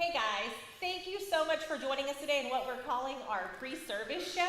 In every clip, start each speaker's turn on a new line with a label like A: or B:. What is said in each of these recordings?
A: Hey guys, thank you so much for joining us today in what we're calling our pre-service show.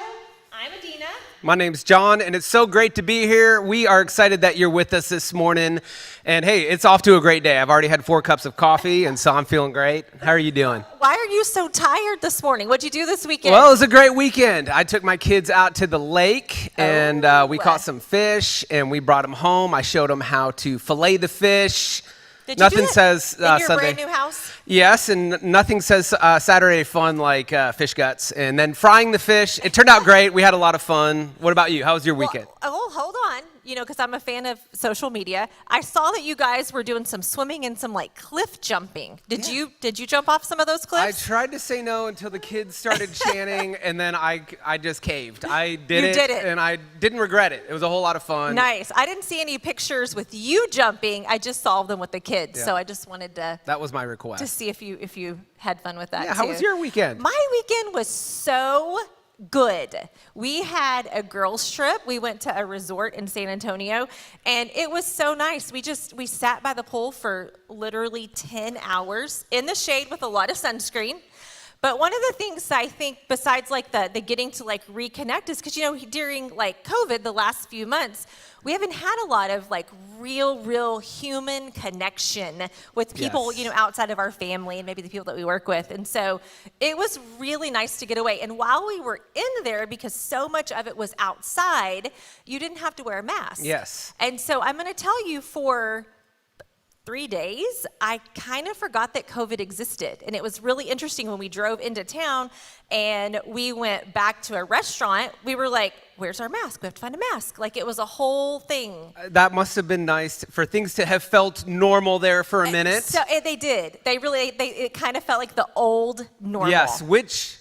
A: I'm Adina.
B: My name's John, and it's so great to be here. We are excited that you're with us this morning. And hey, it's off to a great day. I've already had 4 cups of coffee, and so I'm feeling great. How are you doing?
A: Why are you so tired this morning? What'd you do this weekend?
B: Well, it was a great weekend. I took my kids out to the lake, and we caught some fish, and we brought them home. I showed them how to fillet the fish.
A: Did
B: Nothing
A: you do
B: says
A: in your
B: Sunday.
A: brand new house?
B: Yes, and nothing says Saturday fun like fish guts. And then frying the fish, it turned out great. We had a lot of fun. What about you? How was your weekend?
A: Well, hold on. You know, because I'm a fan of social media. I saw that you guys were doing some swimming and some like cliff jumping. Did you jump off some of those cliffs?
B: I tried to say no until the kids started chanting, and then I just caved. I did
A: did
B: it,
A: it.
B: and I didn't regret it. It was a whole lot of fun.
A: Nice. I didn't see any pictures with you jumping. I just saw them with the kids.
B: Yeah.
A: So I just wanted to
B: That was my request.
A: see if you had fun with that
B: Yeah,
A: too.
B: how was your weekend?
A: My weekend was so good. We had a girls trip. We went to a resort in San Antonio, and it was so nice. We sat by the pool for literally 10 hours in the shade with a lot of sunscreen. But one of the things I think, besides like the getting to like reconnect, is because, you know, during like COVID, the last few months, we haven't had a lot of like real human connection with people,
B: Yes.
A: you know, outside of our family and maybe the people that we work with. And so it was really nice to get away. And while we were in there, because so much of it was outside, you didn't have to wear a mask.
B: Yes.
A: And so I'm going to tell you, for 3 days, I kind of forgot that COVID existed. And it was really interesting when we drove into town and we went back to a restaurant. We were like, where's our mask? We have to find a mask. Like, it was a whole thing.
B: That must have been nice for things to have felt normal there for a minute.
A: So they did. It kind of felt like the old normal.
B: Yes, which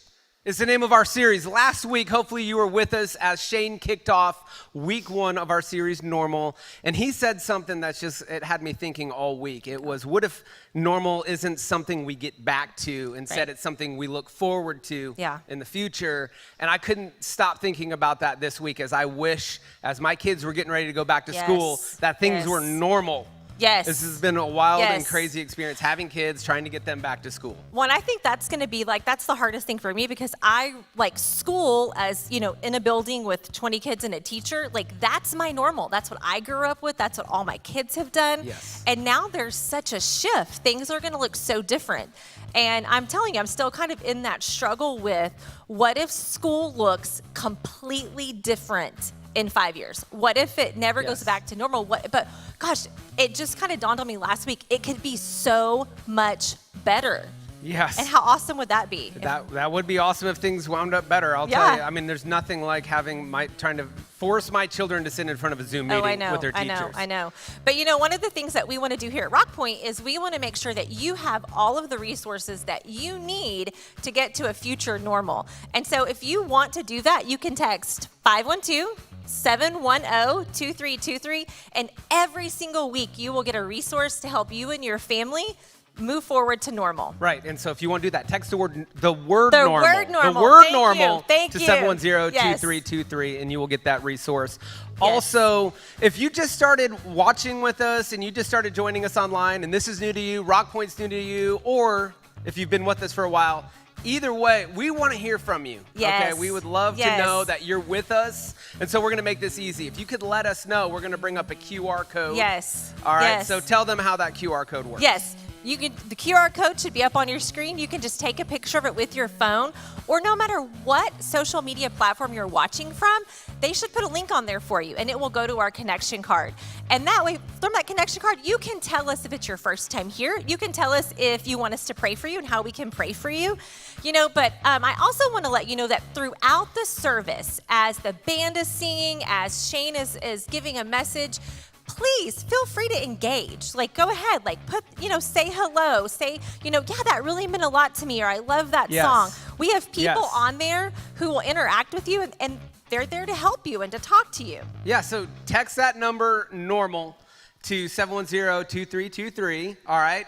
B: is the name of our series. Last week, hopefully you were with us as Shane kicked off week 1 of our series, Normal. And he said something it had me thinking all week. It was, what if normal isn't something we get back to? Instead, It's something we look forward to in the future. And I couldn't stop thinking about that this week, as I wish, as my kids were getting ready to go back to school, that things were normal.
A: Yes.
B: This has been a wild and crazy experience, having kids, trying to get them back to school.
A: Well, and I think that's going to be that's the hardest thing for me, because I like school, as you know, in a building with 20 kids and a teacher. Like, that's my normal. That's what I grew up with. That's what all my kids have done.
B: Yes.
A: And now there's such a shift. Things are going to look so different. And I'm telling you, I'm still kind of in that struggle with, what if school looks completely different in 5 years? What if it never goes back to normal? But gosh, it just kind of dawned on me last week. It could be so much better.
B: Yes.
A: And how awesome would that be?
B: That would be awesome if things wound up better. I'll tell you. I mean, there's nothing like trying to force my children to sit in front of a Zoom meeting with their teachers.
A: I know. But you know, one of the things that we want to do here at RockPointe is we want to make sure that you have all of the resources that you need to get to a future normal. And so if you want to do that, you can text 512-710-2323, and every single week you will get a resource to help you and your family move forward to normal.
B: Right, and so if you want to do that, text the word normal.
A: The word normal. Thank
B: to
A: you.
B: 710-2323, and you will get that resource.
A: Yes.
B: Also, if you just started watching with us and you just started joining us online, and this is new to you, RockPointe's new to you, or if you've been with us for a while, either way, we want to hear from you.
A: Yes.
B: Okay, we would love to know that you're with us, and so we're going to make this easy. If you could let us know, we're going to bring up a QR code.
A: Yes.
B: All right,
A: Yes.
B: so tell them how that QR code works.
A: Yes. The QR code should be up on your screen. You can just take a picture of it with your phone, or no matter what social media platform you're watching from, they should put a link on there for you, and it will go to our connection card. And that way, from that connection card, you can tell us if it's your first time here. You can tell us if you want us to pray for you and how we can pray for you. You know, but I also want to let you know that throughout the service, as the band is singing, as Shane is giving a message, please feel free to engage. Like, go ahead, like say hello, say, that really meant a lot to me, or I love that song. We have people on there who will interact with you, and they're there to help you and to talk to you.
B: Yeah, so text that number, normal, to 710-2323, all right?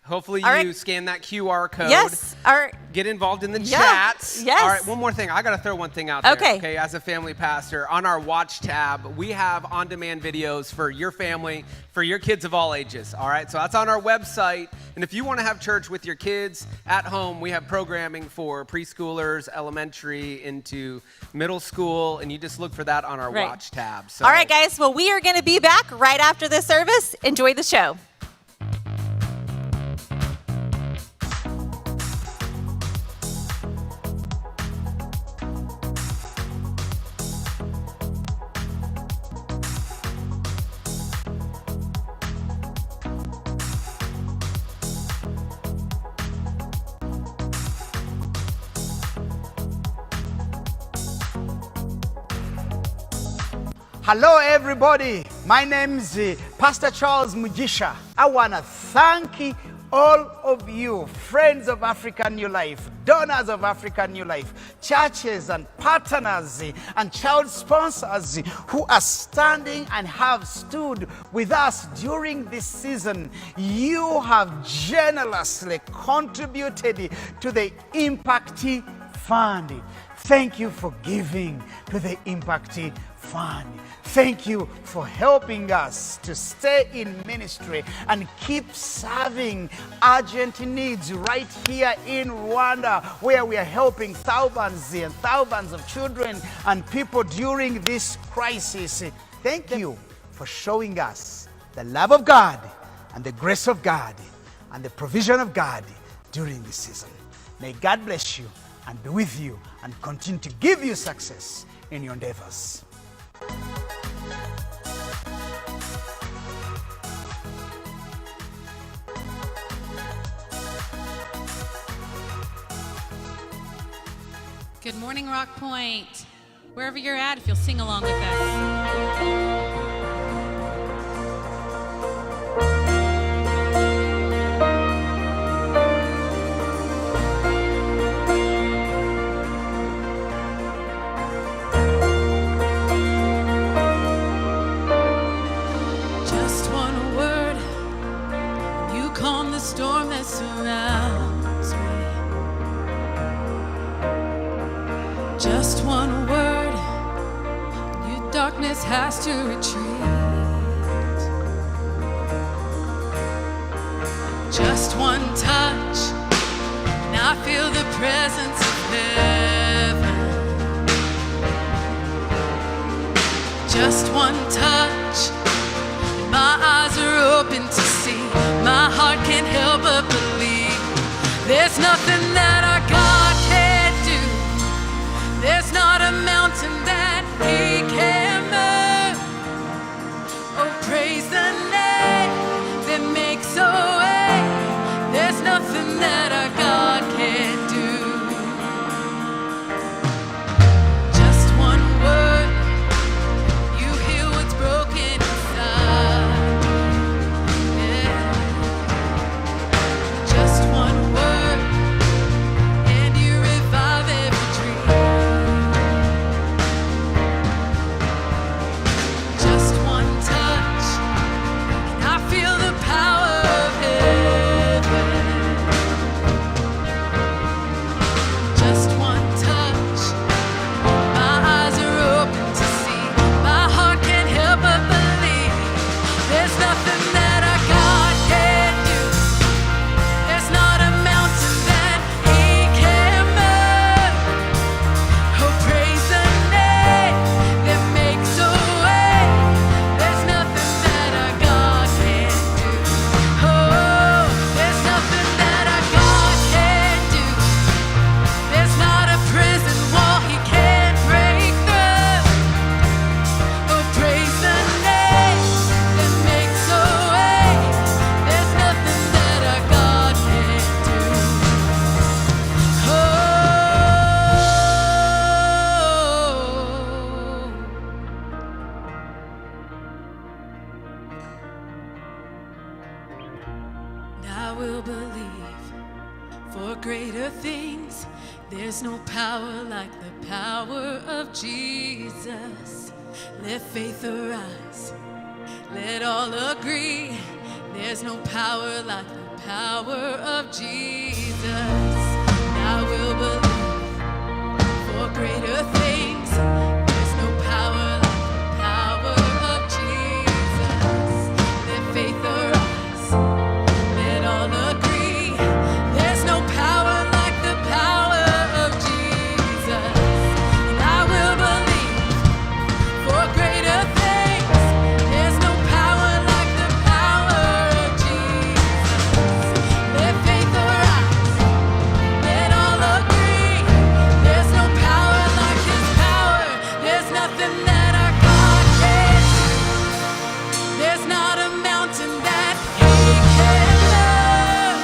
B: Hopefully
A: All
B: you
A: right.
B: scan that QR code.
A: Yes.
B: Get involved in the
A: Yeah.
B: chats.
A: Yes.
B: All right, one more thing. I got to throw one thing out there.
A: Okay.
B: As a family pastor, on our watch tab, we have on-demand videos for your family, for your kids of all ages. All right, so that's on our website. And if you want to have church with your kids at home, we have programming for preschoolers, elementary, into middle school, and you just look for that on our
A: Right.
B: watch tab. So,
A: All right, guys. Well, we are going to be back right after this service. Enjoy the show.
C: Hello, everybody. My name is Pastor Charles Mujisha. I want to thank all of you, friends of African New Life, donors of African New Life, churches and partners and child sponsors who are standing and have stood with us during this season. You have generously contributed to the Impact Fund. Thank you for giving to the Impact Fund. Thank you for helping us to stay in ministry and keep serving urgent needs right here in Rwanda, where we are helping thousands and thousands of children and people during this crisis. Thank you for showing us the love of God and the grace of God and the provision of God during this season. May God bless you and be with you and continue to give you success in your endeavors.
D: Good morning, RockPointe. Wherever you're at, if you'll sing along with us. Just one word, you calm the storm that surrounds me. Just one word, your darkness has to retreat. Just one touch, and I feel the presence of heaven. Just one touch, and my eyes are open to see. My heart can't help but believe. There's nothing that our God can't do. There's not a mountain that He can move. Oh, praise the name that makes a way. There's nothing that our God can't do. Just one word, you heal what's broken inside. Yeah. Just one word, and you revive every dream. Just one touch, and I feel the power of heaven. Just one touch, my eyes are open to see. My heart can't help but believe. There's nothing that our God can't do. There's not a mountain that He can't move. Oh, praise the name that makes a way. There's nothing that our God can't do. Oh, there's nothing that our God can't do. There's not a prison wall He can't break through. Oh, praise the name that makes a way. There's nothing that our God can't do. And I will believe for greater things. There's no power like the power of Jesus. Let faith arise. Let all agree. There's no power like the power of Jesus. I will believe for greater things. There's no power like the power of Jesus. Let faith arise, let all agree. There's no power like the power of Jesus. And I will believe for greater things. There's no power like the power of Jesus. Let faith arise, let all agree. There's no power like His power. There's nothing that our God can't do. There's not a mountain that He can't move.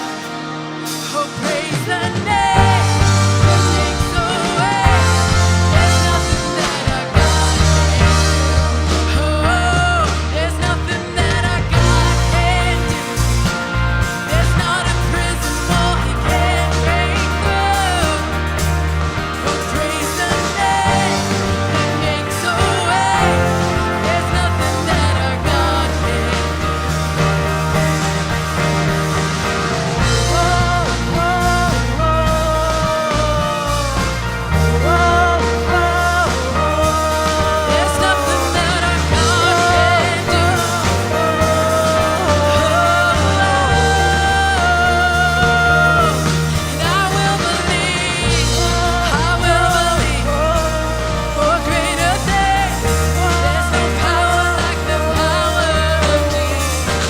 D: Oh, praise the name that takes away. There's nothing that our God can't do. Oh, there's nothing that our God can't do. There's not a prison wall He can't break through. Oh, praise the name that makes a way. There's nothing that our God can't do. There's nothing that our God can't do. And I will believe for greater things. There's no power like the power of Jesus.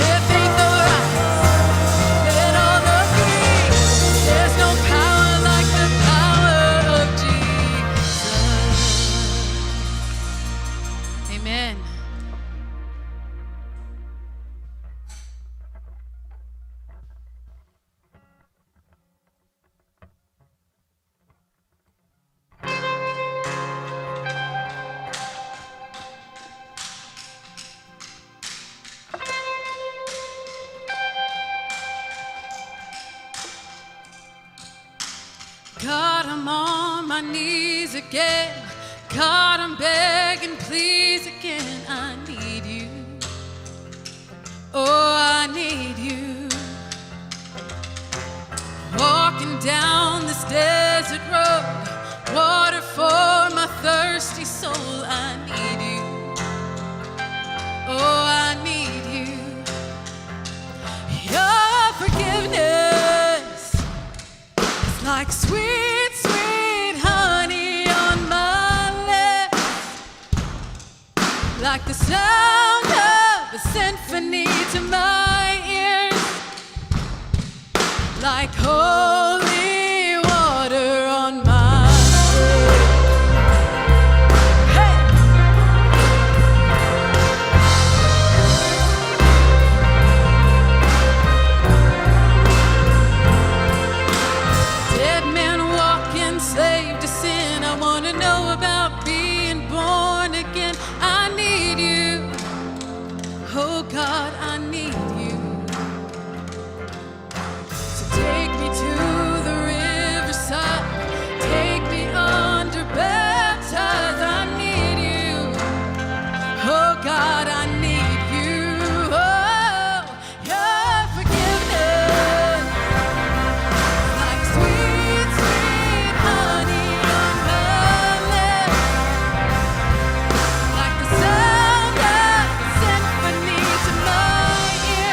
D: Let faith arise, let all agree. There's no power like the power of Jesus. Amen. God, I'm on my knees again. God, I'm begging, please again. I need you. Oh, I need you. Walking down this desert road, water for my thirsty soul. I need you. Oh, I need you. Your forgiveness is like sweet, sweet honey on my lips, like the sound of a symphony to my ears, like holy water on my soul. Hey! Dead man walking, slave to sin. I want to know about being born again. I need you. Oh God, I need you. So take me to the riverside. Take me under, baptize. I need you. Oh God, I need you. Oh, your forgiveness, like sweet, sweet honey on my lips, like the sound of a symphony to my ears.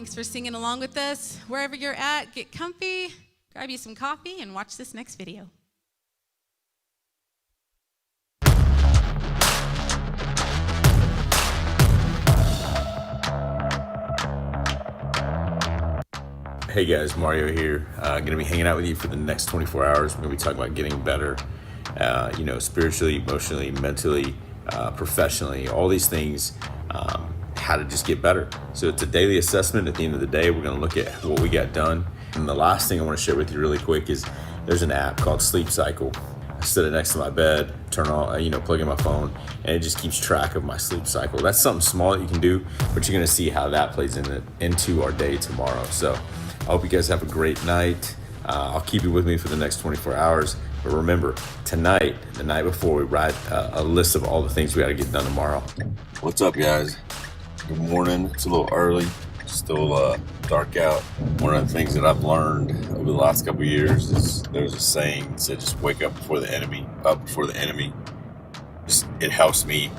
E: Thanks for singing along with us. Wherever you're at, get comfy, grab you some coffee, and watch this next video.
F: Hey guys, Mario here. Gonna be hanging out with you for the next 24 hours. We're gonna be talking about getting better, spiritually, emotionally, mentally, professionally, all these things, how to just get better. So it's a daily assessment. At the end of the day, we're gonna look at what we got done. And the last thing I wanna share with you really quick is there's an app called Sleep Cycle. I set it next to my bed, turn on, plug in my phone, and it just keeps track of my sleep cycle. That's something small that you can do, but you're gonna see how that plays into our day tomorrow. So I hope you guys have a great night. I'll keep you with me for the next 24 hours. But remember, tonight, the night before, we write a list of all the things we got to get done tomorrow.
G: What's up, guys? Good morning. It's a little early, still dark out. One of the things that I've learned over the last couple of years is there's a saying that says just wake up before the enemy. It helps me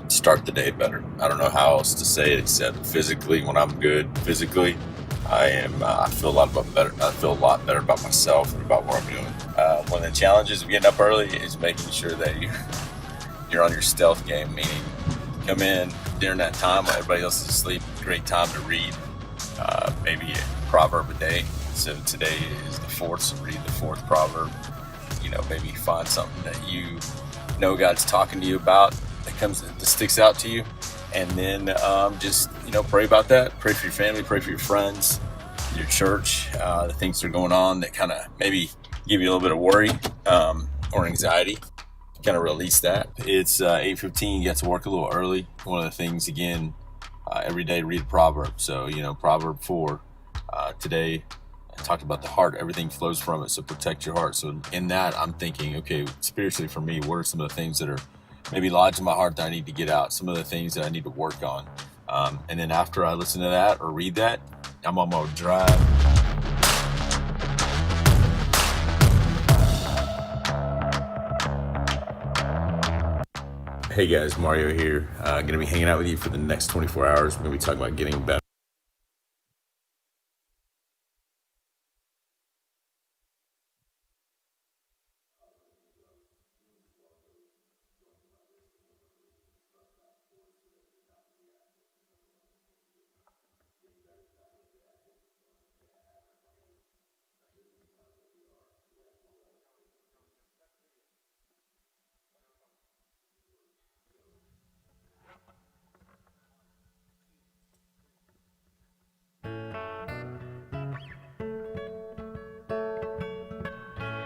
G: start the day better. I don't know how else to say it except physically. When I'm good physically, I feel a lot better. I feel a lot better about myself and about what I'm doing. One of the challenges of getting up early is making sure that you're on your stealth game, meaning come in during that time while everybody else is asleep. Great time to read maybe a proverb a day. So today is the 4th, so read the 4th proverb. Maybe find something that God's talking to you about that sticks out to you. And then just pray about that. Pray for your family, pray for your friends, your church, the things that are going on that kind of maybe give you a little bit of worry or anxiety. Kind of release that. It's 8:15, you got to work a little early. One of the things, again, every day read a proverb. So, Proverb 4, today I talked about the heart, everything flows from it, so protect your heart. So in that, I'm thinking, okay, spiritually for me, what are some of the things that are maybe lodge in my heart that I need to get out, some of the things that I need to work on. And then after I listen to that or read that, I'm on my drive.
F: Hey guys, Mario here. Gonna be hanging out with you for the next 24 hours. We're gonna be talking about getting better.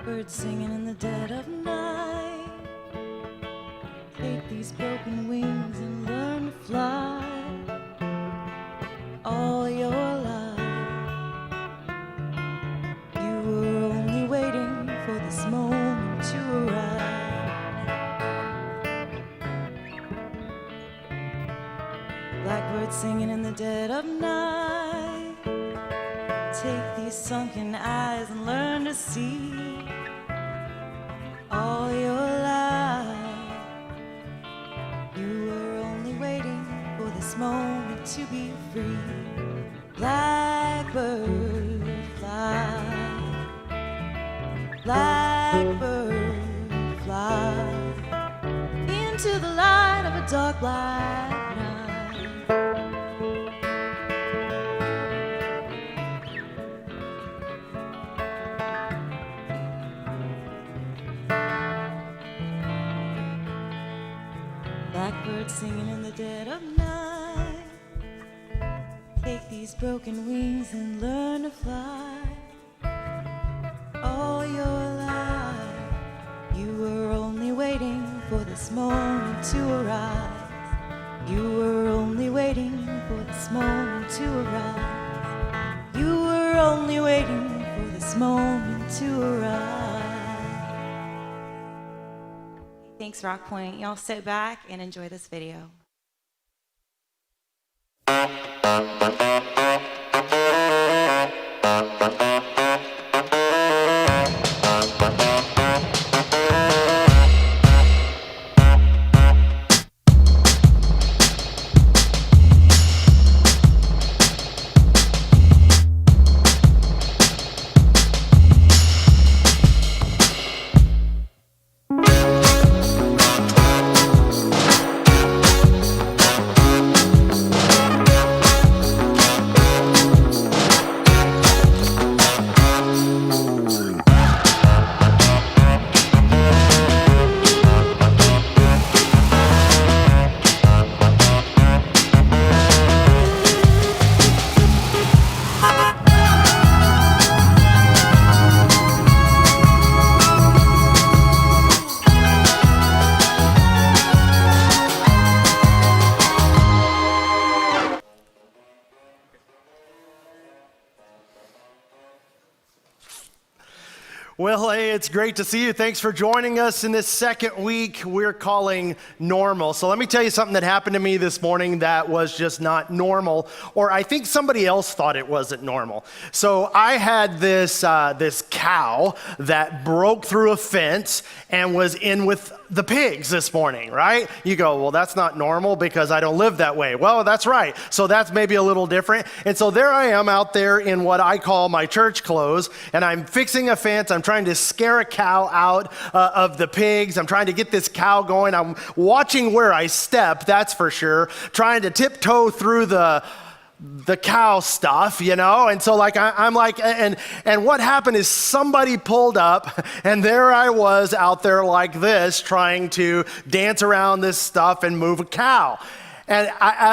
H: Birds singing in the dead of night. Take these broken wings and learn to fly. All your life, you were only waiting for this moment to arrive. Blackbirds singing in the dead of night. Take these sunken eyes and learn to see. All your life, you were only waiting for this moment to be free. Blackbird fly, blackbird fly into the light of a dark black night. Blackbirds singing in the dead of night. Take these broken wings and learn to fly. All your life, you were only waiting for this moment to arise. You were only waiting for this moment to arise. You were only waiting for this moment to arise. Thanks, RockPointe. Y'all sit back and enjoy this video.
I: Well, hey, it's great to see you. Thanks for joining us in this second week we're calling normal. So let me tell you something that happened to me this morning that was just not normal, or I think somebody else thought it wasn't normal. So I had this cow that broke through a fence and was in with the pigs this morning, right? You go, well, that's not normal because I don't live that way. Well, that's right. So that's maybe a little different. And so there I am out there in what I call my church clothes, and I'm fixing a fence. I'm trying to scare a cow out of the pigs. I'm trying to get this cow going. I'm watching where I step, that's for sure, trying to tiptoe through the cow stuff, you know? And so I'm like, and what happened is somebody pulled up and there I was out there like this trying to dance around this stuff and move a cow. And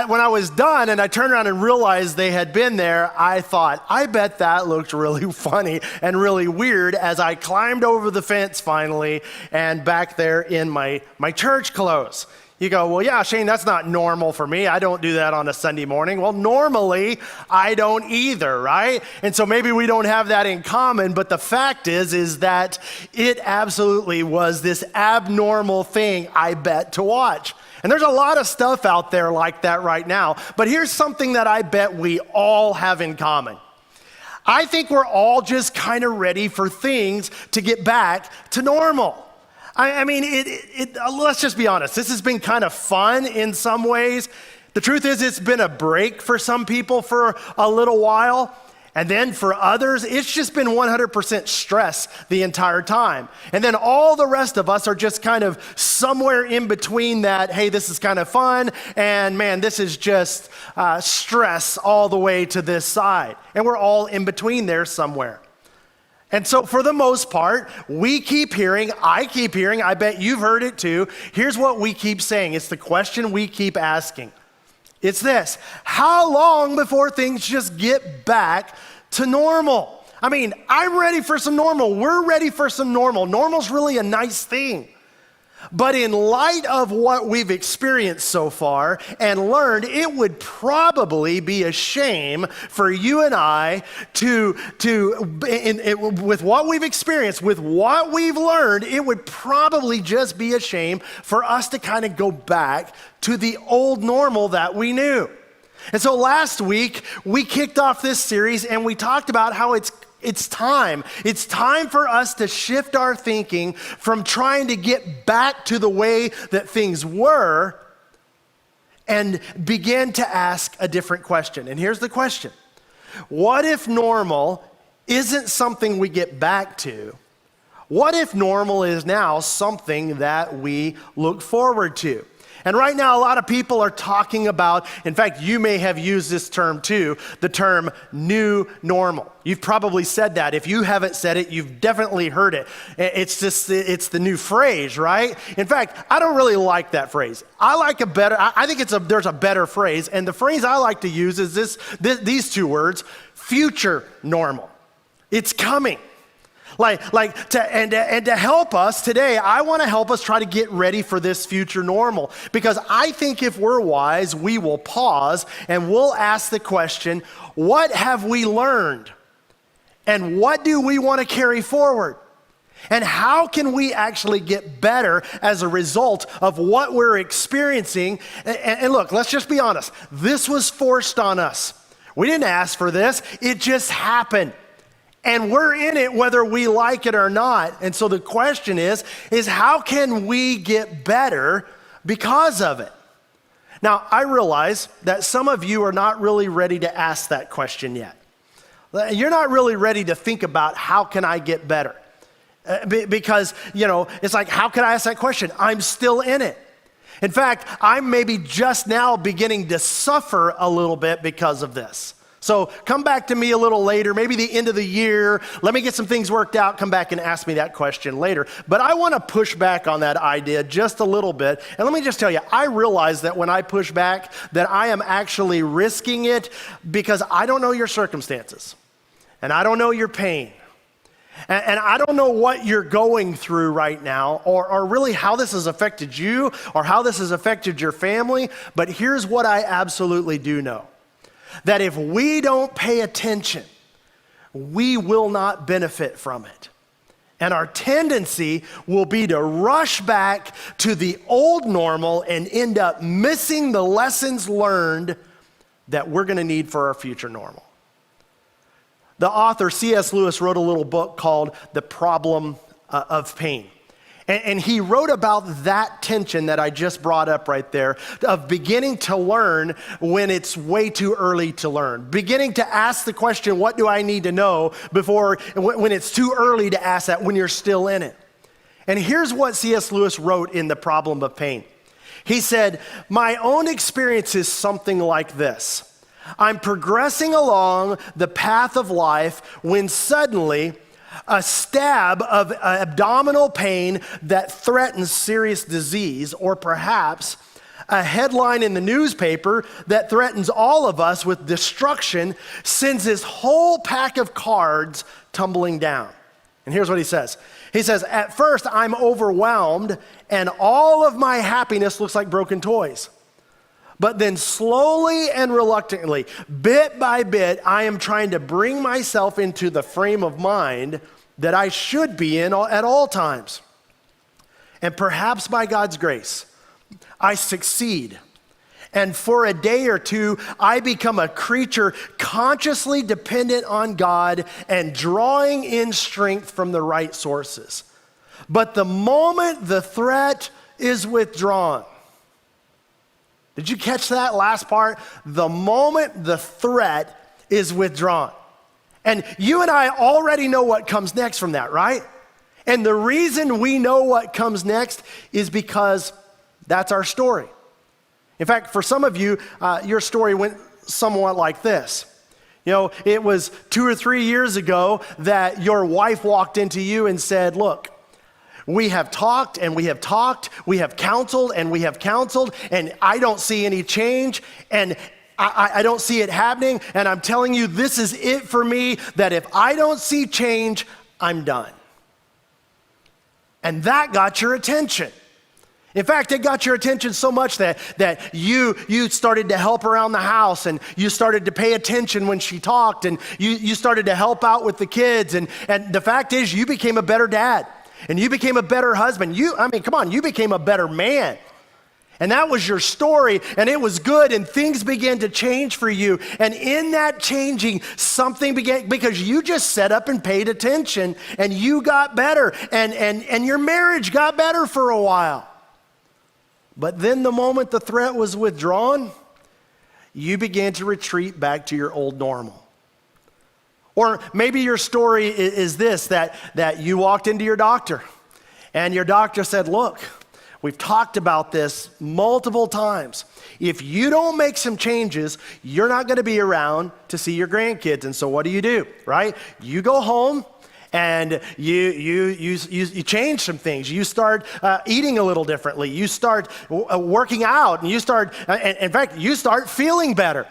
I: when I was done and I turned around and realized they had been there, I thought, I bet that looked really funny and really weird as I climbed over the fence finally and back there in my church clothes. You go, well, yeah, Shane, that's not normal for me. I don't do that on a Sunday morning. Well, normally I don't either, right? And so maybe we don't have that in common, but the fact is that it absolutely was this abnormal thing, I bet, to watch. And there's a lot of stuff out there like that right now, but here's something that I bet we all have in common. I think we're all just kind of ready for things to get back to normal. I mean, let's just be honest. This has been kind of fun in some ways. The truth is it's been a break for some people for a little while. And then for others, it's just been 100% stress the entire time. And then all the rest of us are just kind of somewhere in between that, hey, this is kind of fun, and man, this is just stress all the way to this side. And we're all in between there somewhere. And so for the most part, we keep hearing, I keep hearing, I bet you've heard it too. Here's what we keep saying. It's the question we keep asking. It's this: how long before things just get back to normal? I mean, I'm ready for some normal. We're ready for some normal. Normal's really a nice thing. But in light of what we've experienced so far and learned, it would probably be a shame for you and I with what we've experienced, with what we've learned, it would probably just be a shame for us to kind of go back to the old normal that we knew. And so last week, we kicked off this series and we talked about how it's time. It's time for us to shift our thinking from trying to get back to the way that things were and begin to ask a different question. And here's the question: what if normal isn't something we get back to? What if normal is now something that we look forward to? And right now, a lot of people are talking about, in fact, you may have used this term too, the term new normal. You've probably said that. If you haven't said it, you've definitely heard it. It's the new phrase, right? In fact, I don't really like that phrase. I think there's a better phrase, and the phrase I like to use is these two words: future normal. It's coming. To help us today, I want to help us try to get ready for this future normal, because I think if we're wise, we will pause and we'll ask the question, what have we learned? And what do we want to carry forward? And how can we actually get better as a result of what we're experiencing? And look, let's just be honest. This was forced on us. We didn't ask for this. It just happened. And we're in it whether we like it or not. And so the question is how can we get better because of it? Now, I realize that some of you are not really ready to ask that question yet. You're not really ready to think about how can I get better? Because, it's like, how can I ask that question? I'm still in it. In fact, I'm maybe just now beginning to suffer a little bit because of this. So come back to me a little later, maybe the end of the year. Let me get some things worked out. Come back and ask me that question later. But I want to push back on that idea just a little bit. And let me just tell you, I realize that when I push back, that I am actually risking it because I don't know your circumstances. And I don't know your pain. And I don't know what you're going through right now, or really how this has affected you, or how this has affected your family. But here's what I absolutely do know. That if we don't pay attention, we will not benefit from it. And our tendency will be to rush back to the old normal and end up missing the lessons learned that we're going to need for our future normal. The author C.S. Lewis wrote a little book called The Problem of Pain. And he wrote about that tension that I just brought up right there of beginning to learn when it's way too early to learn. Beginning to ask the question, what do I need to know before, when it's too early to ask that when you're still in it. And here's what C.S. Lewis wrote in The Problem of Pain. He said, my own experience is something like this. I'm progressing along the path of life when suddenly a stab of abdominal pain that threatens serious disease, or perhaps a headline in the newspaper that threatens all of us with destruction, sends this whole pack of cards tumbling down. And here's what he says. He says, at first I'm overwhelmed and all of my happiness looks like broken toys. But then slowly and reluctantly, bit by bit, I am trying to bring myself into the frame of mind that I should be in at all times. And perhaps by God's grace, I succeed. And for a day or two, I become a creature consciously dependent on God and drawing in strength from the right sources. But the moment the threat is withdrawn, did you catch that last part? The moment the threat is withdrawn. And you and I already know what comes next from that, right? And the reason we know what comes next is because that's our story. In fact, for some of you, your story went somewhat like this. You know, it was 2 or 3 years ago that your wife walked into you and said, look, we have talked and we have talked, we have counseled and we have counseled, and I don't see any change, and I don't see it happening, and I'm telling you, this is it for me, that if I don't see change, I'm done. And that got your attention. In fact, it got your attention so much that you started to help around the house, and you started to pay attention when she talked, and you started to help out with the kids, and the fact is, you became a better dad. And you became a better husband. You became a better man. And that was your story, and it was good, and things began to change for you. And in that changing, something began, because you just set up and paid attention, and you got better, and your marriage got better for a while. But then the moment the threat was withdrawn, you began to retreat back to your old normal. Or maybe your story is this, that you walked into your doctor and your doctor said, look, we've talked about this multiple times. If you don't make some changes, you're not going to be around to see your grandkids. And so what do, right? You go home and you change some things. You start eating a little differently. You start working out, and you start feeling better.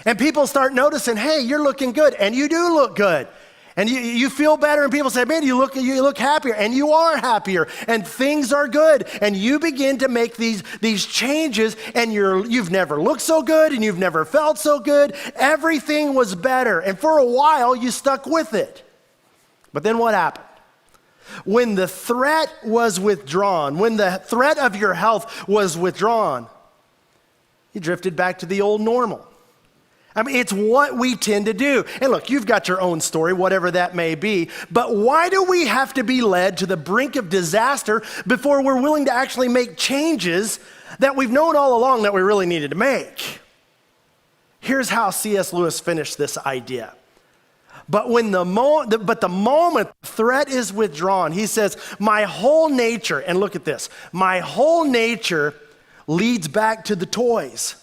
I: And people start noticing, hey, you're looking good, and you do look good. And you feel better, and people say, man, you look happier, and you are happier, and things are good. And you begin to make these changes, and you've never looked so good, and you've never felt so good. Everything was better, and for a while, you stuck with it. But then what happened? When the threat was withdrawn, when the threat of your health was withdrawn, you drifted back to the old normal. I mean, it's what we tend to do. And look, you've got your own story, whatever that may be, but why do we have to be led to the brink of disaster before we're willing to actually make changes that we've known all along that we really needed to make? Here's how C.S. Lewis finished this idea. But the moment the threat is withdrawn, he says, my whole nature, and look at this, my whole nature leads back to the toys.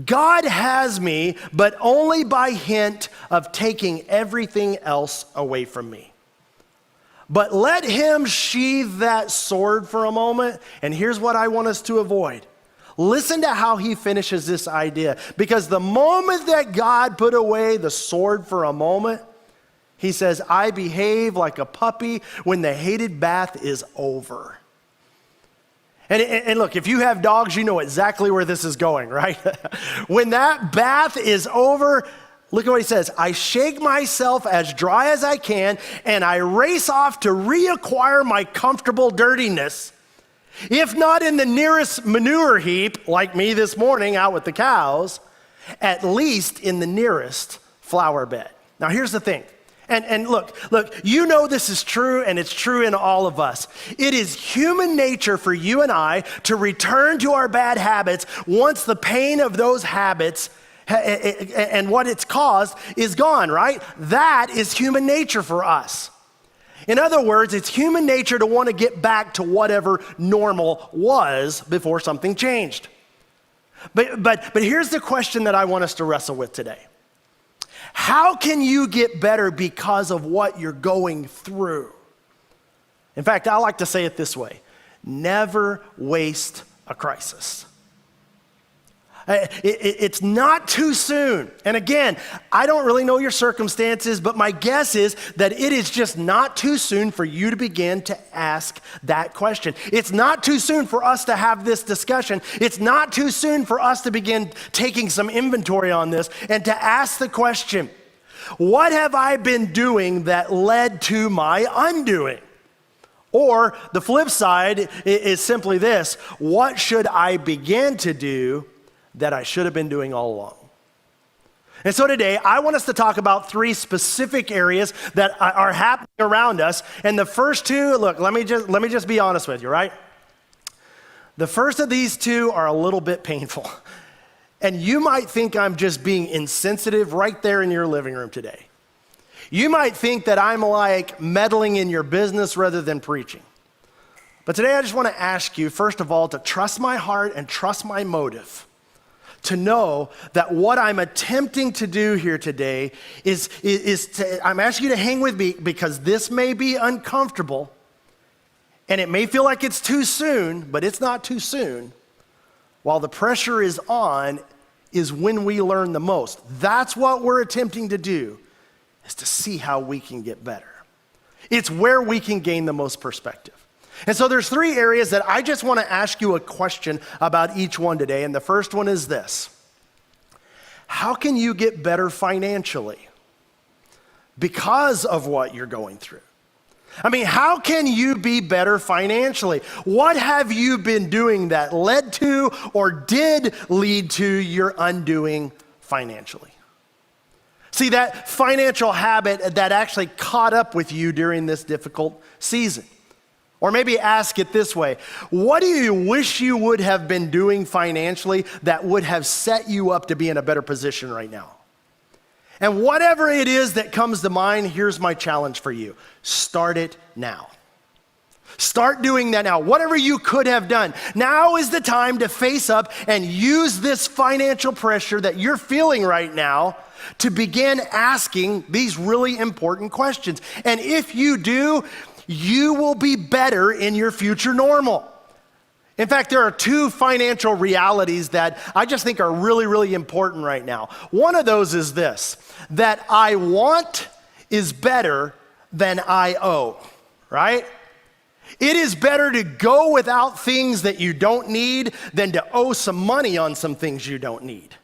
I: God has me, but only by hint of taking everything else away from me. But let him sheathe that sword for a moment, and here's what I want us to avoid. Listen to how he finishes this idea, because the moment that God put away the sword for a moment, he says, I behave like a puppy when the hated bath is over. And look, if you have dogs, you know exactly where this is going, right? When that bath is over, Look at what he says. I shake myself as dry as I can, and I race off to reacquire my comfortable dirtiness. If not in the nearest manure heap, like me this morning out with the cows, at least in the nearest flower bed. Now here's the thing. And look, you know this is true, and it's true in all of us. It is human nature for you and I to return to our bad habits once the pain of those habits and what it's caused is gone, right? That is human nature for us. In other words, it's human nature to want to get back to whatever normal was before something changed. But here's the question that I want us to wrestle with today. How can you get better because of what you're going through? In fact, I like to say it this way: never waste a crisis. It's not too soon. And again, I don't really know your circumstances, but my guess is that it is just not too soon for you to begin to ask that question. It's not too soon for us to have this discussion. It's not too soon for us to begin taking some inventory on this and to ask the question, what have I been doing that led to my undoing? Or the flip side is simply this: what should I begin to do that I should have been doing all along? And so today, I want us to talk about 3 specific areas that are happening around us. And the first 2, look, let me just be honest with you, right? The first of these 2 are a little bit painful. And you might think I'm just being insensitive right there in your living room today. You might think that I'm like meddling in your business rather than preaching. But today I just want to ask you, first of all, to trust my heart and trust my motive. To know that what I'm attempting to do here today is I'm asking you to hang with me, because this may be uncomfortable and it may feel like it's too soon, but it's not too soon. While the pressure is on is when we learn the most. That's what we're attempting to do, is to see how we can get better. It's where we can gain the most perspective. And so there's 3 areas that I just want to ask you a question about each one today. And the first one is this: how can you get better financially because of what you're going through? I mean, how can you be better financially? What have you been doing that led to or did lead to your undoing financially? See, that financial habit that actually caught up with you during this difficult season. Or maybe ask it this way: what do you wish you would have been doing financially that would have set you up to be in a better position right now? And whatever it is that comes to mind, here's my challenge for you: start it now. Start doing that now. Whatever you could have done, now is the time to face up and use this financial pressure that you're feeling right now to begin asking these really important questions. And if you do, you will be better in your future normal. In fact, there are 2 financial realities that I just think are really, really important right now. One of those is this: that I want is better than I owe, right? It is better to go without things that you don't need than to owe some money on some things you don't need.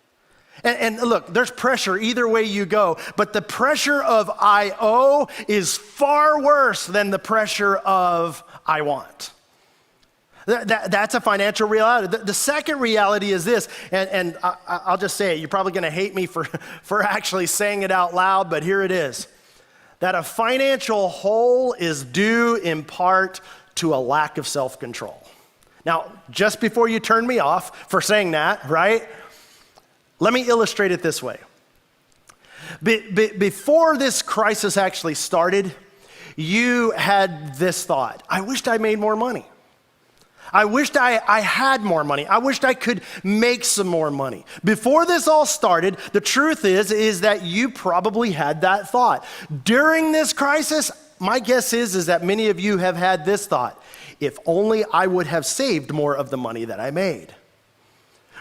I: And look, there's pressure either way you go, but the pressure of I owe is far worse than the pressure of I want. That's a financial reality. The second reality is this, and I'll just say it. You're probably going to hate me for actually saying it out loud, but here it is: that a financial hole is due in part to a lack of self-control. Now, just before you turn me off for saying that, right? Let me illustrate it this way. Before this crisis actually started, you had this thought: I wished I made more money. I wished I had more money. I wished I could make some more money. Before this all started, the truth is that you probably had that thought. During this crisis, my guess is that many of you have had this thought: if only I would have saved more of the money that I made.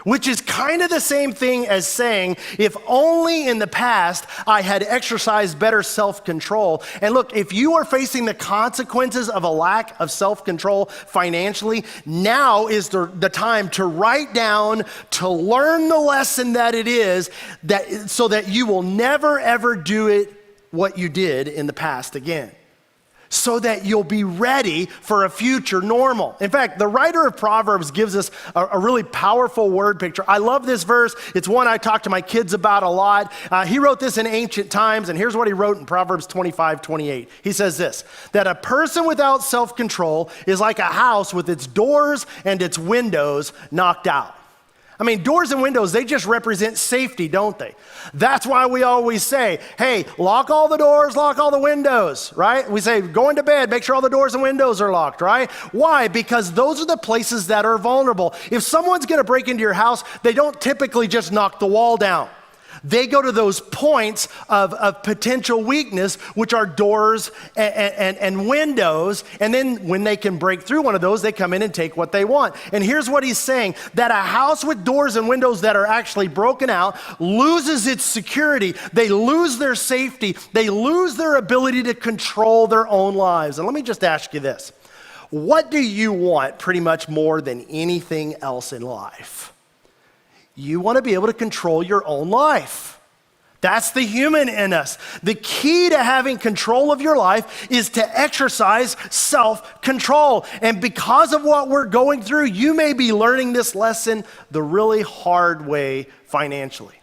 I: which is kind of the same thing as saying, if only in the past I had exercised better self-control. And look, if you are facing the consequences of a lack of self-control financially, now is the time to write down, to learn the lesson that it is, that so that you will never ever do it what you did in the past again, so that you'll be ready for a future normal. In fact, the writer of Proverbs gives us a really powerful word picture. I love this verse. It's one I talk to my kids about a lot. He wrote this in ancient times, and here's what he wrote in Proverbs 25:28. He says this, that a person without self-control is like a house with its doors and its windows knocked out. I mean, doors and windows, they just represent safety, don't they? That's why we always say, hey, lock all the doors, lock all the windows, right? We say, going to bed, make sure all the doors and windows are locked, right? Why? Because those are the places that are vulnerable. If someone's gonna break into your house, they don't typically just knock the wall down. They go to those points of potential weakness, which are doors and windows. And then when they can break through one of those, they come in and take what they want. And here's what he's saying, that a house with doors and windows that are actually broken out loses its security. They lose their safety. They lose their ability to control their own lives. And let me just ask you this. What do you want pretty much more than anything else in life? You want to be able to control your own life. That's the human in us. The key to having control of your life is to exercise self-control. And because of what we're going through, you may be learning this lesson the really hard way financially.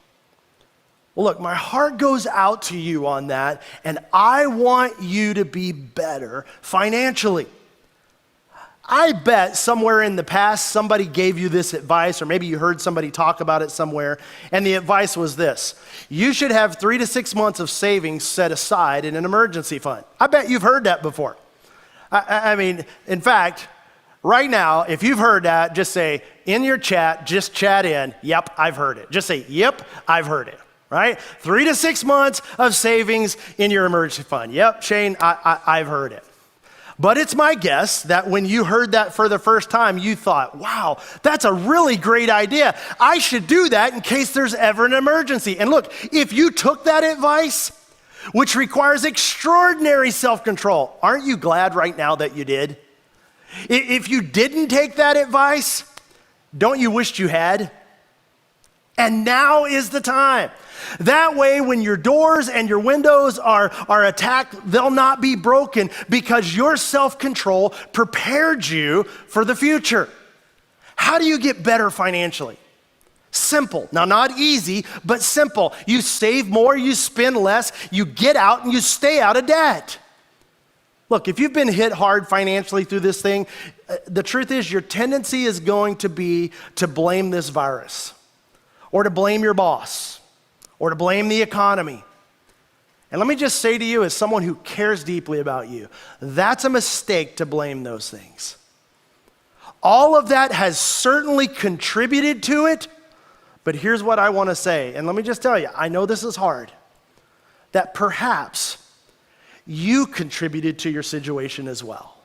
I: Well, look, my heart goes out to you on that, and I want you to be better financially. I bet somewhere in the past somebody gave you this advice, or maybe you heard somebody talk about it somewhere, and the advice was this: you should have 3 to 6 months of savings set aside in an emergency fund. I bet you've heard that before. I mean, in fact, right now, if you've heard that, just say in your chat, just chat in, yep, I've heard it. Just say, yep, I've heard it, right? 3 to 6 months of savings in your emergency fund. Yep, Shane, I've heard it. But it's my guess that when you heard that for the first time, you thought, wow, that's a really great idea. I should do that in case there's ever an emergency. And look, if you took that advice, which requires extraordinary self-control, aren't you glad right now that you did? If you didn't take that advice, don't you wish you had? And now is the time. That way, when your doors and your windows are attacked, they'll not be broken because your self-control prepared you for the future. How do you get better financially? Simple. Now, not easy, but simple. You save more, you spend less, you get out and you stay out of debt. Look, if you've been hit hard financially through this thing, the truth is your tendency is going to be to blame this virus, or to blame your boss, or to blame the economy. And let me just say to you, as someone who cares deeply about you, that's a mistake to blame those things. All of that has certainly contributed to it, but here's what I want to say, and let me just tell you, I know this is hard, that perhaps you contributed to your situation as well.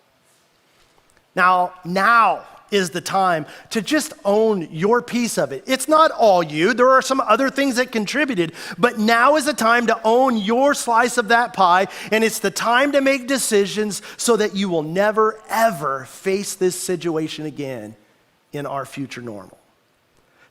I: Now is the time to just own your piece of it. It's not all you. There are some other things that contributed, but now is the time to own your slice of that pie, and it's the time to make decisions so that you will never, ever face this situation again in our future normal.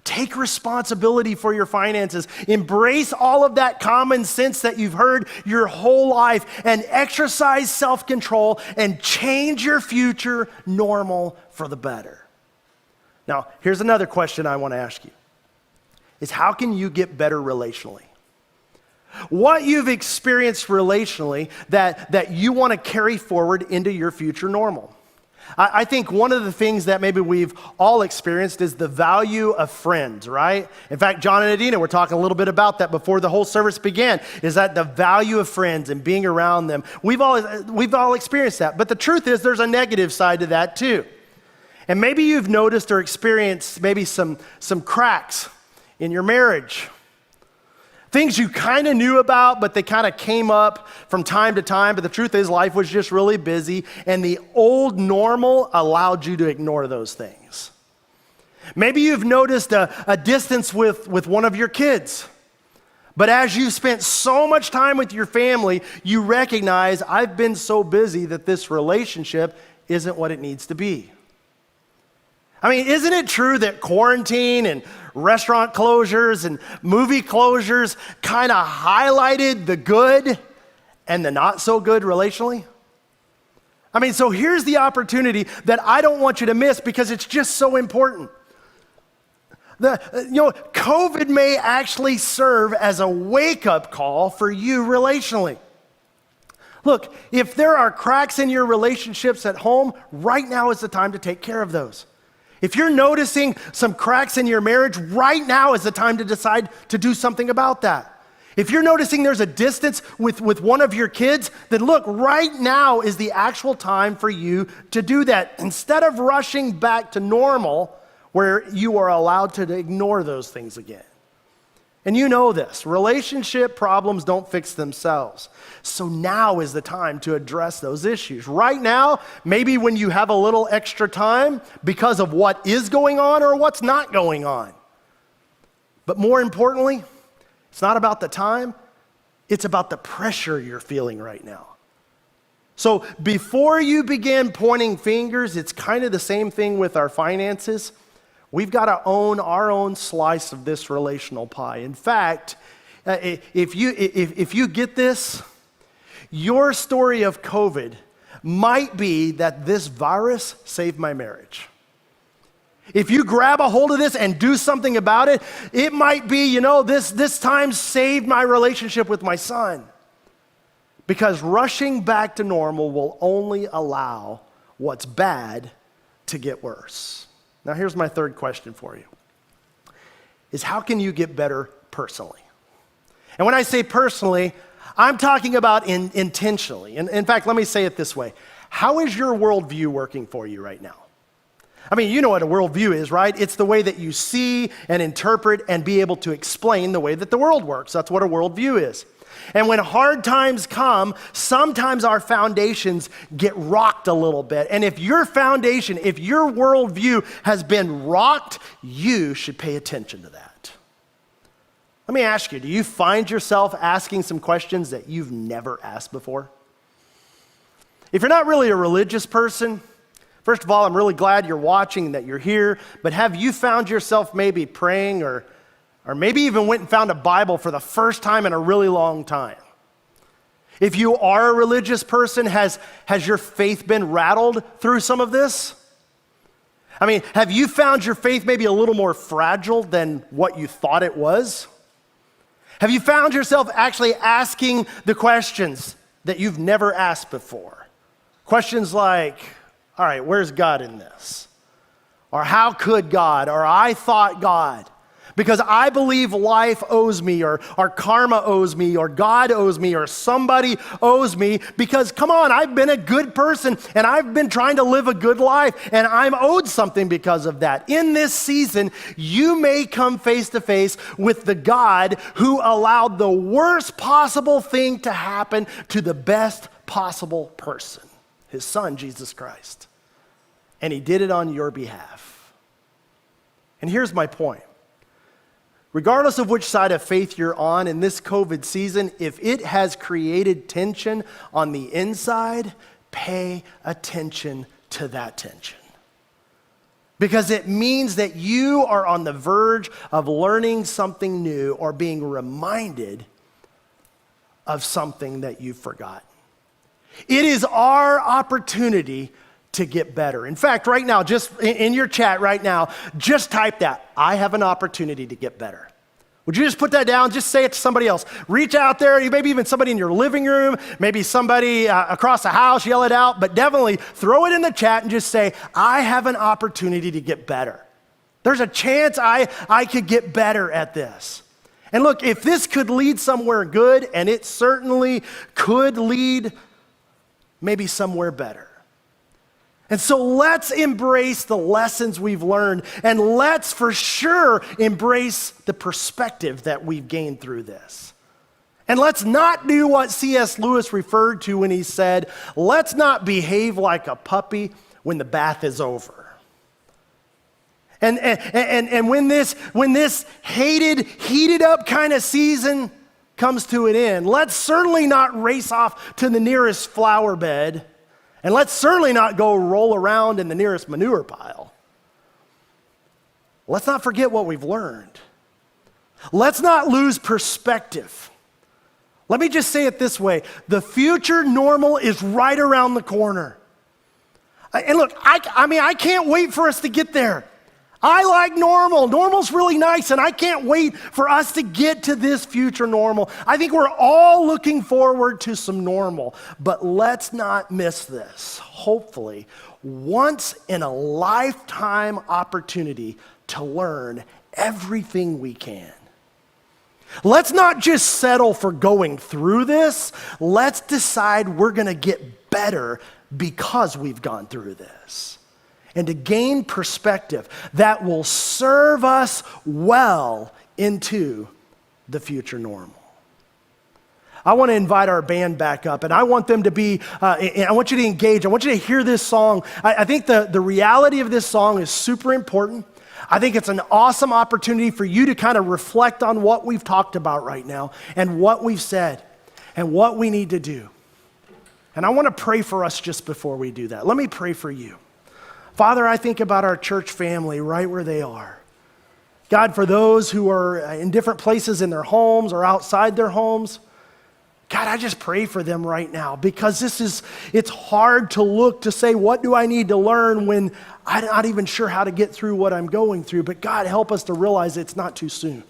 I: Take responsibility for your finances. Embrace all of that common sense that you've heard your whole life and exercise self-control and change your future normal for the better. Now, here's another question I want to ask you, is how can you get better relationally? What you've experienced relationally that you want to carry forward into your future normal. I think one of the things that maybe we've all experienced is the value of friends, right? In fact, John and Adina were talking a little bit about that before the whole service began, is that the value of friends and being around them. We've all experienced that. But the truth is there's a negative side to that too. And maybe you've noticed or experienced maybe some cracks in your marriage. Things you kind of knew about, but they kind of came up from time to time. But the truth is, life was just really busy, and the old normal allowed you to ignore those things. Maybe you've noticed a distance with one of your kids. But as you've spent so much time with your family, you recognize, I've been so busy that this relationship isn't what it needs to be. I mean, isn't it true that quarantine and restaurant closures and movie closures kind of highlighted the good and the not so good relationally? I mean, so here's the opportunity that I don't want you to miss because it's just so important. COVID may actually serve as a wake-up call for you relationally. Look, if there are cracks in your relationships at home, right now is the time to take care of those. If you're noticing some cracks in your marriage, right now is the time to decide to do something about that. If you're noticing there's a distance with one of your kids, then look, right now is the actual time for you to do that. Instead of rushing back to normal, where you are allowed to ignore those things again. And you know this, relationship problems don't fix themselves. So now is the time to address those issues. Right now, maybe when you have a little extra time because of what is going on or what's not going on. But more importantly, it's not about the time, it's about the pressure you're feeling right now. So before you begin pointing fingers, it's kind of the same thing with our finances. We've got to own our own slice of this relational pie. In fact, if you get this, your story of COVID might be that this virus saved my marriage. If you grab a hold of this and do something about it, it might be, this time saved my relationship with my son. Because rushing back to normal will only allow what's bad to get worse. Now, here's my third question for you, is how can you get better personally? And when I say personally, I'm talking about intentionally. And in fact, let me say it this way. How is your worldview working for you right now? I mean, you know what a worldview is, right? It's the way that you see and interpret and be able to explain the way that the world works. That's what a worldview is. And when hard times come, sometimes our foundations get rocked a little bit. And if your foundation, if your worldview has been rocked, you should pay attention to that. Let me ask you, do you find yourself asking some questions that you've never asked before? If you're not really a religious person, first of all, I'm really glad you're watching, that you're here, but have you found yourself maybe praying or maybe even went and found a Bible for the first time in a really long time? If you are a religious person, has your faith been rattled through some of this? I mean, have you found your faith maybe a little more fragile than what you thought it was? Have you found yourself actually asking the questions that you've never asked before? Questions like, all right, where's God in this? Or how could God? Or I thought God. Because I believe life owes me, or karma owes me, or God owes me, or somebody owes me. Because come on, I've been a good person, and I've been trying to live a good life, and I'm owed something because of that. In this season, you may come face to face with the God who allowed the worst possible thing to happen to the best possible person, his son, Jesus Christ. And he did it on your behalf. And here's my point. Regardless of which side of faith you're on in this COVID season, if it has created tension on the inside, pay attention to that tension. Because it means that you are on the verge of learning something new or being reminded of something that you've forgotten. It is our opportunity to get better. In fact, right now, just in your chat right now, just type that, I have an opportunity to get better. Would you just put that down? Just say it to somebody else. Reach out there, maybe even somebody in your living room, maybe somebody across the house, yell it out, but definitely throw it in the chat and just say, I have an opportunity to get better. There's a chance I could get better at this. And look, if this could lead somewhere good, and it certainly could lead maybe somewhere better. And so let's embrace the lessons we've learned, and let's for sure embrace the perspective that we've gained through this. And let's not do what C.S. Lewis referred to when he said, let's not behave like a puppy when the bath is over. And when this heated up kind of season comes to an end, let's certainly not race off to the nearest flower bed, and let's certainly not go roll around in the nearest manure pile. Let's not forget what we've learned. Let's not lose perspective. Let me just say it this way. The future normal is right around the corner. And look, I can't wait for us to get there. I like normal. Normal's really nice, and I can't wait for us to get to this future normal. I think we're all looking forward to some normal, but let's not miss this. Hopefully, once in a lifetime opportunity to learn everything we can. Let's not just settle for going through this. Let's decide we're going to get better because we've gone through this. And to gain perspective that will serve us well into the future normal. I want to invite our band back up, and I want them to be, I want you to engage. I want you to hear this song. I think the reality of this song is super important. I think it's an awesome opportunity for you to kind of reflect on what we've talked about right now and what we've said and what we need to do. And I want to pray for us just before we do that. Let me pray for you. Father, I think about our church family right where they are. God, for those who are in different places in their homes or outside their homes, God, I just pray for them right now because it's hard to look to say, what do I need to learn when I'm not even sure how to get through what I'm going through. But God, help us to realize it's not too soon.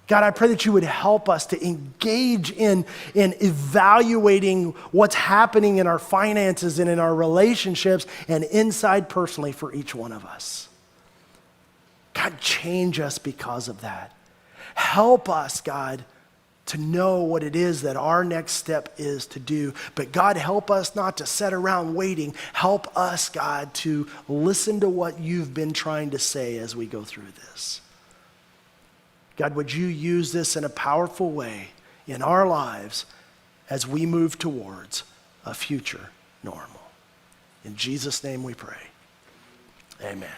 I: God, I pray that you would help us to engage in evaluating what's happening in our finances and in our relationships and inside personally for each one of us. God, change us because of that. Help us, God, to know what it is that our next step is to do. But God, help us not to sit around waiting. Help us, God, to listen to what you've been trying to say as we go through this. God, would you use this in a powerful way in our lives as we move towards a future normal. In Jesus' name we pray. Amen.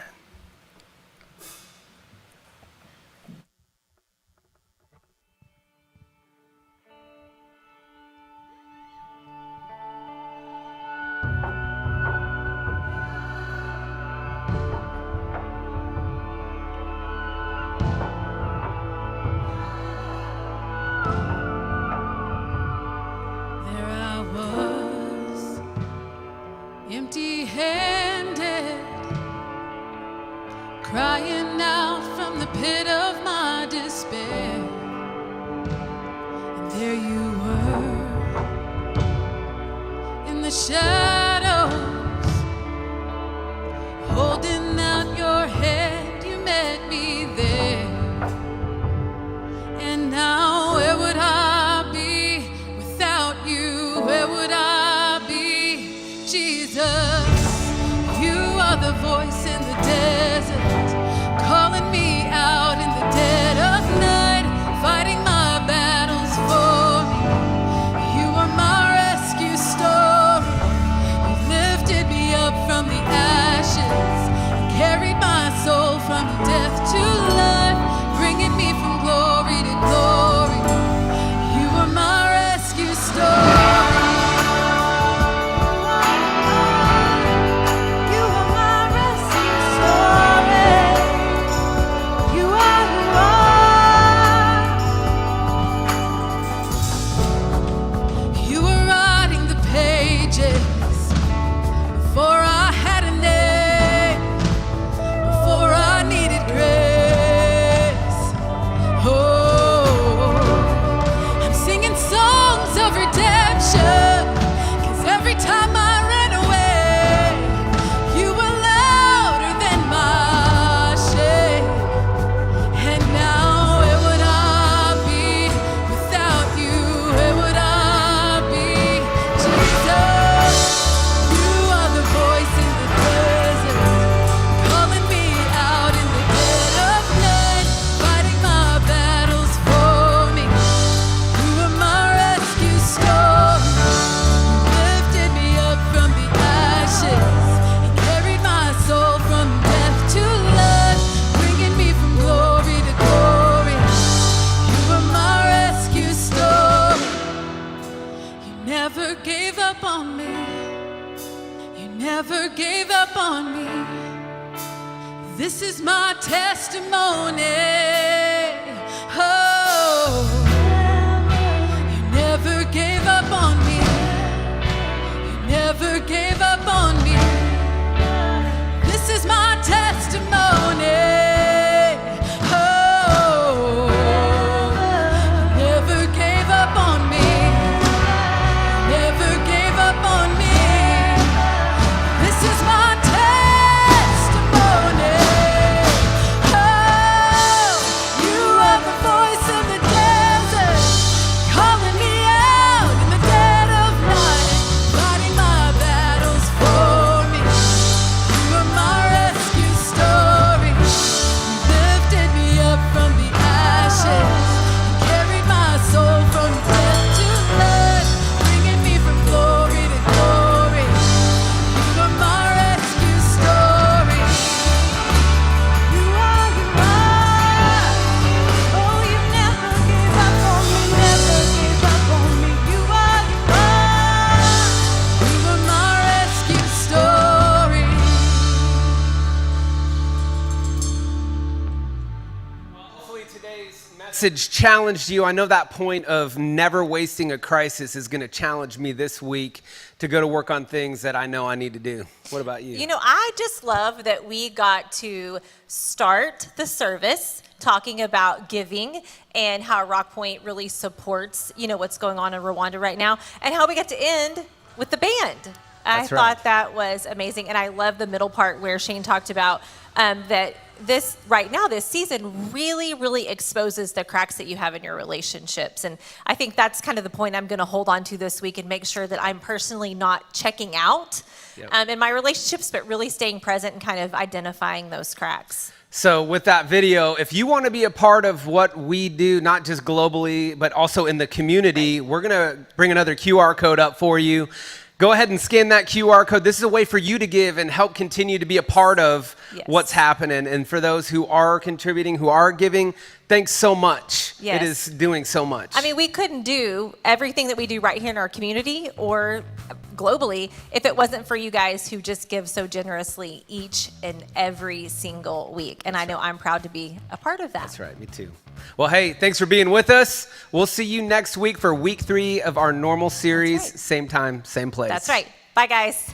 D: Empty-handed, crying out from the pit of my despair. And there you were, in the shadows, holding out your hand, you met me there. And now where would I be without you? Where would I be, Jesus? You are the voice in the desert, calling me out in the dead of night, fighting my battles for me. You are my rescue story. You lifted me up from the ashes, carried my soul from death to life, bringing me from glory to glory. You are my rescue story. You are my rescue story. This is my testimony. Oh, you never gave up on me. You never gave up on me. This is my testimony. Oh, you never gave up on me. You never gave up on me. This is my testimony. Oh, you are the voice in the desert, calling me out in the dead of night, fighting my battles for me. You are my rescue story. You lifted me up from the ashes, you carried my soul from death to life, bringing me from glory to glory. You are my rescue story. You are, you are. Oh, you never gave up on me, never gave up on me. You are, you are. You are my rescue story.
B: Hopefully today's message challenged you. I know that point of never wasting a crisis is going to challenge me this week to go to work on things that I know I need to do. What about you?
A: You know, I just love that we got to start the service talking about giving and how RockPointe really supports, what's going on in Rwanda right now, and how we get to end with the band. I
B: That's right.
A: thought that was amazing, and I love the middle part where Shane talked about that this season really, really exposes the cracks that you have in your relationships. And I think that's kind of the point I'm going to hold on to this week and make sure that I'm personally not checking out in my relationships, but really staying present and kind of identifying those cracks.
B: So with that video, if you want to be a part of what we do, not just globally, but also in the community, we're going to bring another QR code up for you. Go ahead and scan that QR code. This is a way for you to give and help continue to be a part of what's happening. And for those who are contributing, who are giving, thanks so much.
A: Yes.
B: It is doing so much.
A: I mean, we couldn't do everything that we do right here in our community or globally if it wasn't for you guys who just give so generously each and every single week. And I know I'm proud to be a part of that.
B: That's right, me too. Well, hey, thanks for being with us. We'll see you next week for week 3 of our normal series.
A: That's right.
B: Same time, same place.
A: That's right. Bye, guys.